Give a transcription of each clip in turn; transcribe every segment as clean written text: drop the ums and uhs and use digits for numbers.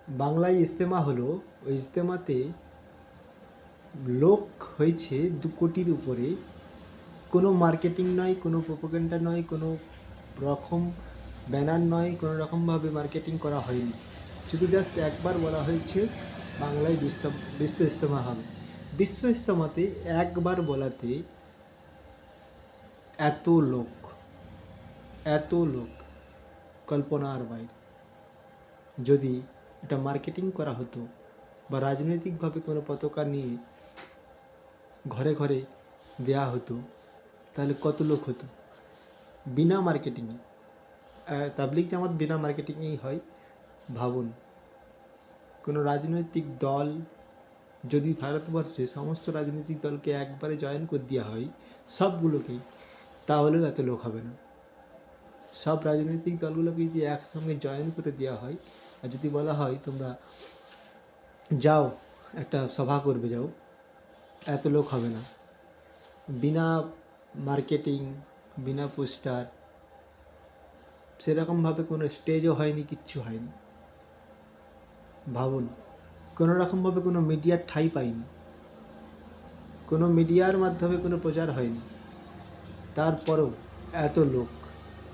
বাংলায় ইজতেমা হলো, ওই ইজতেমাতে লোক হয়েছে 2 কোটির উপরে। কোনো মার্কেটিং নয়, কোনো প্রোপাগান্ডা নয়, কোনো রকম ব্যানার নয়, কোনো রকমভাবে মার্কেটিং করা হয়নি। শুধু জাস্ট একবার বলা হয়েছে বাংলায় বিশ্ব ইজতেমা হবে। বিশ্ব ইজতেমাতে একবার বলাতে এত লোক, এত লোক কল্পনার বাইরে। যদি এটা মার্কেটিং করা হতো বা রাজনৈতিকভাবে কোনো পতাকা নিয়ে ঘরে ঘরে দেয়া হতো, তাহলে কত লোক হতো বিনা মার্কেটিংয়ে। তাবলিগ জামাত বিনা মার্কেটিংয়েই হয়। ভাবুন, কোনো রাজনৈতিক দল যদি ভারতবর্ষে সমস্ত রাজনৈতিক দলকে একবারে জয়েন করে দেওয়া হয়, সবগুলোকেই, তাহলেও এত লোক হবে না। সব রাজনৈতিক দলগুলোকে যদি একসঙ্গে জয়েন করে দেওয়া হয় আর যদি বলা হয় তোমরা যাও একটা সভা করবে যাও, এত লোক হবে না। বিনা মার্কেটিং, বিনা পোস্টার, সেরকমভাবে কোনো স্টেজও হয়নি, কিচ্ছু হয়নি। ভাবুন, কোনো রকমভাবে কোনো মিডিয়ার ঠাঁই পায়নি, কোনো মিডিয়ার মাধ্যমে কোনো প্রচার হয়নি, তারপরেও এত লোক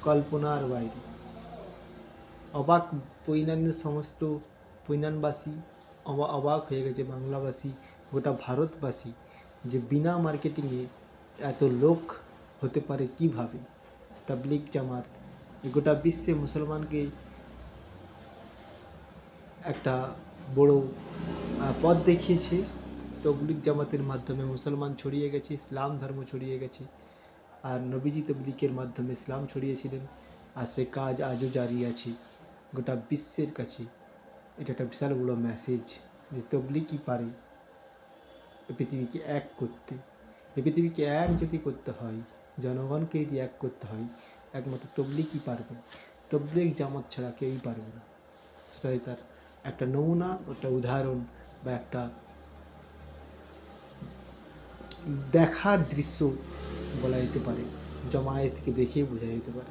কল্পনার বাইরে। অবাক পৈনানের সমস্ত পৈনানবাসী অবাক হয়ে গেছে, বাংলাবাসী, গোটা ভারতবাসী, যে বিনা মার্কেটিংয়ে এত লোক হতে পারে কিভাবে। তাবলিগ জামাত গোটা বিশ্বে মুসলমানকে একটা বড় পথ দেখিয়েছে। তবলিগ জামাতের মাধ্যমে মুসলমান ছড়িয়ে গেছে, ইসলাম ধর্ম ছড়িয়ে গেছে। আর নবীজি তবলিগের মাধ্যমে ইসলাম ছড়িয়েছিলেন, আর সে কাজ আজও জারি আছে গোটা বিশ্বের কাছে। এটা একটা বিশাল বড় মেসেজ যে তবলিগই পারে এ পৃথিবীকে এক করতে। এ পৃথিবীকে এক যদি করতে হয়, জনগণকে যদি এক করতে হয়, একমাত্র তবলিগই পারবে। তবলিগ জামাত ছাড়া কেউই পারবে না। সেটাই তার একটা নমুনা, একটা উদাহরণ বা একটা দেখার দৃশ্য বলা যেতে পারে। জমায়েতকে দেখেই বোঝা যেতে পারে।